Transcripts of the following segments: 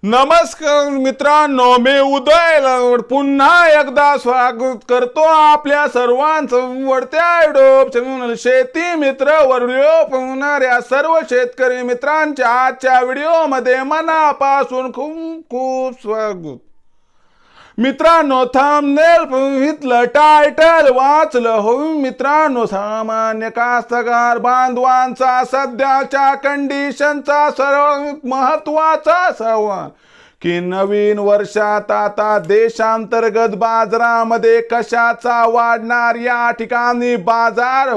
नमस्कार मित्रांनो, मी उदय लाड पुन्हा एकदा स्वागत करतो आपल्या सर्वांचं वडत्या युट्यूब चॅनल शेती मित्र व्हिडिओ पाहणाऱ्या सर्व शेतकरी मित्रांच्या आजच्या व्हिडिओमध्ये मनापासून खूप खूप स्वागत. मित्रांनो, थंबनेल बघितलं, टायटल वाचलं हो मित्रांनो. सामान्य कास्तकार बांधवांचा सध्याच्या कंडिशनचा सर्वात महत्वाचा सवाल की नवीन वर्षात आता देशांतर्गत बाजारामध्ये कशाचा वाढणार. या ठिकाणी बाजार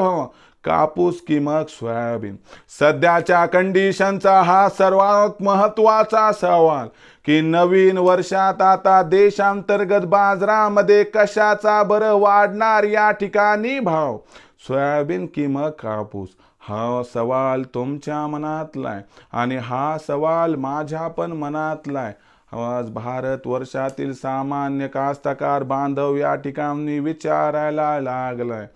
कापूस की मग सोयाबीन, सध्याच्या कंडिशनचा हा सर्वात महत्वाचा सवाल की नवीन वर्षात आता देशांतर्गत बाजारामध्ये कशाचा बरं वाढणार. या ठिकाणी भाव सोयाबीन की मग कापूस, हा सवाल तुमच्या मनातलाय आणि हा सवाल माझ्या पण मनातलाय. आज भारत वर्षातील सामान्य कास्तकार बांधव या ठिकाणी विचारायला लागलाय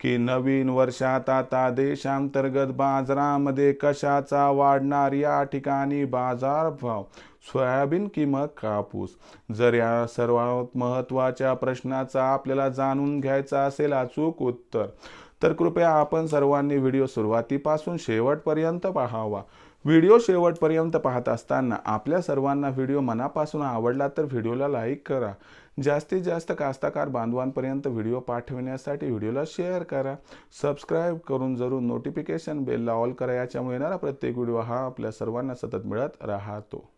की नवीन वर्षात आता देशांतर्गत बाजारामध्ये कशाचा वाढणार. या ठिकाणी बाजार भाव सोयाबीन की मग कापूस. जर या सर्वात महत्त्वाच्या प्रश्नाचा आपल्याला जाणून घ्यायचा असेल अचूक उत्तर, तर कृपया आपण सर्वांनी व्हिडिओ सुरुवातीपासून शेवटपर्यंत पाहावा. व्हिडिओ शेवटपर्यंत पाहत असताना आपल्या सर्वांना व्हिडिओ मनापासून आवडला तर व्हिडिओला लाईक करा. जास्तीत जास्त कास्तकार बांधवांपर्यंत व्हिडिओ पाठविण्यासाठी व्हिडिओला शेअर करा. सबस्क्राईब करून जरूर नोटिफिकेशन बेलला ऑल करा. याच्यामुळे येणारा प्रत्येक व्हिडिओ हा आपल्या सर्वांना सतत मिळत राहतो.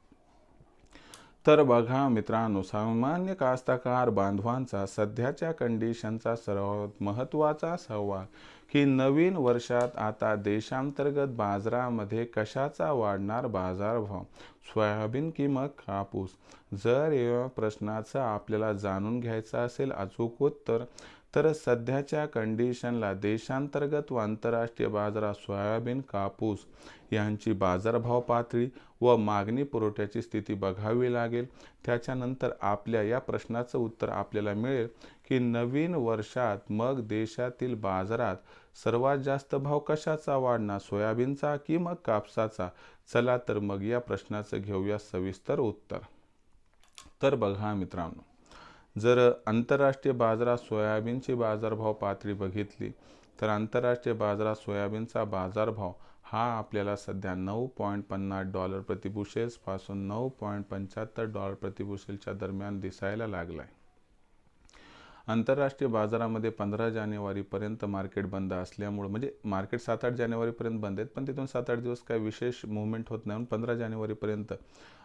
तर बघा मित्रांनो, सामान्य कास्तकार बांधवांचा सध्याच्या कंडिशनचा सर्वात महत्त्वाचा सवाल की नवीन वर्षात आता देशांतर्गत बाजारामध्ये कशाचा वाढणार बाजारभाव, सोयाबीन की मग कापूस. जर या प्रश्नाचं आपल्याला जाणून घ्यायचं असेल अचूक उत्तर, तर सध्याच्या कंडिशनला देशांतर्गत व आंतरराष्ट्रीय बाजारात सोयाबीन कापूस यांची बाजारभाव पातळी व मागणी पुरवठ्याची स्थिती बघावी लागेल. त्याच्यानंतर आपल्या या प्रश्नाचं उत्तर आपल्याला मिळेल की नवीन वर्षात मग देशातील बाजारात सर्वात जास्त भाव कशाचा वाढणार, सोयाबीनचा की मग कापसाचा. चला तर मग या प्रश्नाचं घेऊया सविस्तर उत्तर. तर बघा मित्रांनो, जर आंतरराष्ट्रीय बाजारात सोयाबीनची बाजारभाव पातळी बघितली तर आंतरराष्ट्रीय बाजारात सोयाबीनचा बाजारभाव हा आपल्याला सध्या $9.50 प्रति बुशेल्स पासून $9.75 प्रति बुशेलच्या दरम्यान दिसायला लागलाय. आंतरराष्ट्रीय बाजारामध्ये 15 जानेवारीपर्यंत मार्केट बंद असल्यामुळे, म्हणजे मार्केट 7-8 जानेवारीपर्यंत बंद आहेत, पण तिथून 7-8 दिवस काही विशेष मूव्हमेंट होत नाही. 15 जानेवारीपर्यंत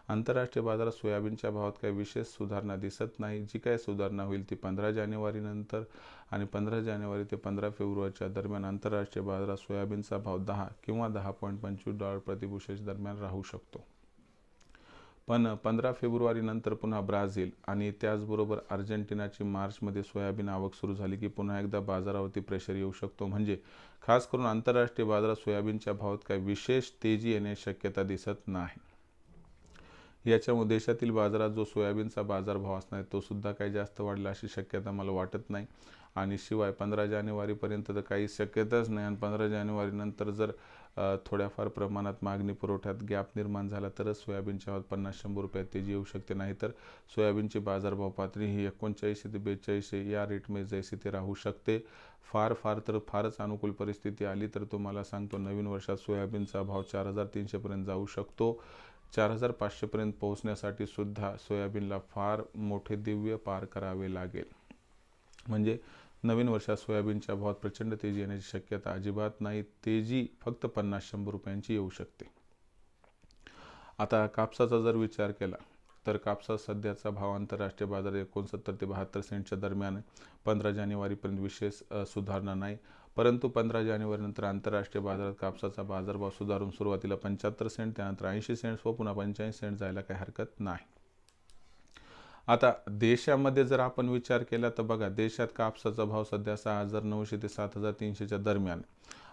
आंतरराष्ट्रीय बाजारात सोयाबीनच्या भावात काही विशेष सुधारणा दिसत नाही. जी काही सुधारणा होईल ती 15 जानेवारीनंतर आणि 15 जानेवारी ते 15 फेब्रुवारीच्या दरम्यान आंतरराष्ट्रीय बाजारात सोयाबीनचा भाव 10 किंवा $10.25 प्रति बुशेल दरम्यान राहू शकतो. पण 15 फेब्रुवारीनंतर पुन्हा ब्राझील आणि त्याचबरोबर अर्जेंटिनाची मार्चमध्ये सोयाबीन आवक सुरू झाली की पुन्हा एकदा बाजारावरती प्रेशर येऊ शकतो. म्हणजे खास करून आंतरराष्ट्रीय बाजारात सोयाबीनच्या भावात काही विशेष तेजी येण्याची शक्यता दिसत नाही. याच्यामुळे देशातील बाजारात जो सोयाबीनचा बाजारभाव असणार तो सुद्धा काही जास्त वाढला अशी शक्यता मला वाटत नाही. आणि शिवाय 15 जानेवारीपर्यंत तर काही शक्यताच नाही. आणि 15 जानेवारीनंतर जर थोड्याफार प्रमाणात मागणी पुरवठ्यात गॅप निर्माण झाला तरच सोयाबीनच्या भावात 50-100 रुपयात तेजी येऊ शकते. नाहीतर सोयाबीनची बाजारभाव पातळी ही 39 ते 42 या रेटमध्ये जैसे ते राहू शकते. फार तर फारच अनुकूल परिस्थिती आली तर तुम्हाला सांगतो नवीन वर्षात सोयाबीनचा भाव 4300 पर्यंत जाऊ शकतो. 4500 पर्यंत पोहोचण्यासाठी सुद्धा सोयाबीनला फार मोठे दिव्य पार करावे लागेल. म्हणजे नवीन वर्षात सोयाबीनच्या भावात प्रचंड तेजी येण्याची शक्यता अजिबात नाही. तेजी फक्त 50-100 रुपयांची येऊ शकते. आता कापसाचा जर विचार केला तर कापसा सध्याचा भाव आंतरराष्ट्रीय बाजारात 69 ते 72 सेंटच्या दरम्यान 15 जानेवारीपर्यंत विशेष सुधारणा नाही. परंतु 15 जानेवारीनंतर आंतरराष्ट्रीय बाजारात कापसाचा बाजारभाव सुधारून सुरुवातीला 75 सेंट, त्यानंतर 80 सेंट्स व पुन्हा 85 सेंट जायला काही हरकत नाही. आता देशामध्ये जर आपण विचार केला तर बघा, देशात कापसाचा भाव सध्या 6,900 ते 7,300च्या दरम्यान.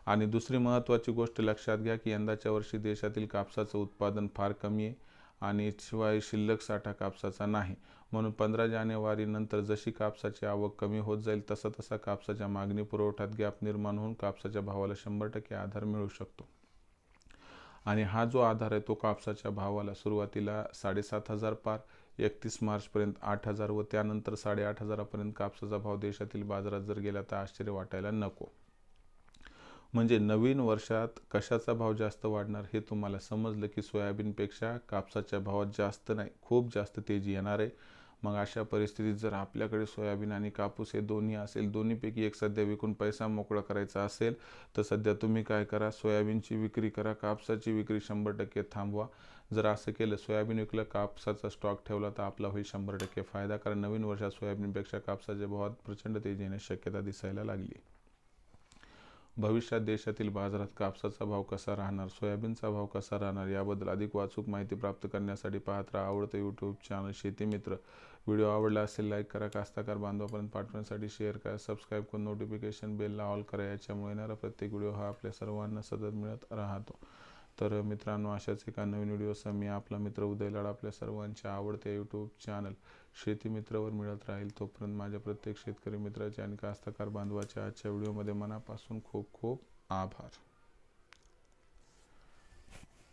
आणि दुसरी महत्त्वाची गोष्ट लक्षात घ्या की यंदाच्या वर्षी देशातील कापसाचं उत्पादन फार कमी आहे आणि शिवाय शिल्लक साठा कापसाचा नाही. म्हणून 15 जानेवारीनंतर जशी कापसाची आवक कमी होत जाईल तसा कापसाच्या मागणी पुरवठ्यात गॅप निर्माण होऊन कापसाच्या भावाला 100% आधार मिळू शकतो. आणि हा जो आधार आहे तो कापसाच्या भावाला सुरुवातीला 7,500 पार 31 मार्चपर्यंत 8,000 व त्यानंतर 8,500पर्यंत कापसाचा भाव देशातील बाजारात जर गेला तर आश्चर्य वाटायला नको. म्हणजे नवीन वर्षात कशाचा भाव जास्त वाढणार हे तुम्हाला समजलं की सोयाबीनपेक्षा कापसाच्या भावात जास्त नाही खूप जास्त तेजी येणार आहे. मग अशा परिस्थितीत जर आपल्याकडे सोयाबीन आणि कापूस हे दोन्ही असेल, दोन्हीपैकी एक सध्या विकून पैसा मोकळा करायचा असेल तर सध्या तुम्ही काय करा, सोयाबीनची विक्री करा, कापसाची विक्री 100% थांबवा. जर असं केलं, सोयाबीन विकलं, कापसाचा स्टॉक ठेवला तर आपला होईल 100% फायदा. कारण नवीन वर्षात सोयाबीनपेक्षा कापसाच्या भावात प्रचंड तेजी येण्याची शक्यता दिसायला लागली. भविष्यात देशातील बाजारात कापसाचा भाव कसा राहणार, सोयाबीनचा भाव कसा राहणार याबद्दल अधिक अचूक माहिती प्राप्त करण्यासाठी पाहत राहा आवडतं यूट्यूब चॅनल शेती मित्र. व्हिडिओ आवडला असेल लाईक करा, कास्तकार बांधवापर्यंत पाठवण्यासाठी शेअर करा, सबस्क्राईब करून नोटिफिकेशन बेलला ऑल करा. याच्यामुळे येणारा प्रत्येक व्हिडिओ हा आपल्या सर्वांना सतत मिळत राहतो. तर मित्रांनो, अशाच एका नवीन व्हिडिओसह मी आपला मित्र उदय लाड आपल्या सर्वांच्या आवडते यूट्यूब चॅनल शेती मित्रावर मिळत राहील. तोपर्यंत माझ्या प्रत्येक शेतकरी मित्राचे आणि कास्तकार बांधवाच्या आजच्या व्हिडिओमध्ये मनापासून खूप खूप आभार.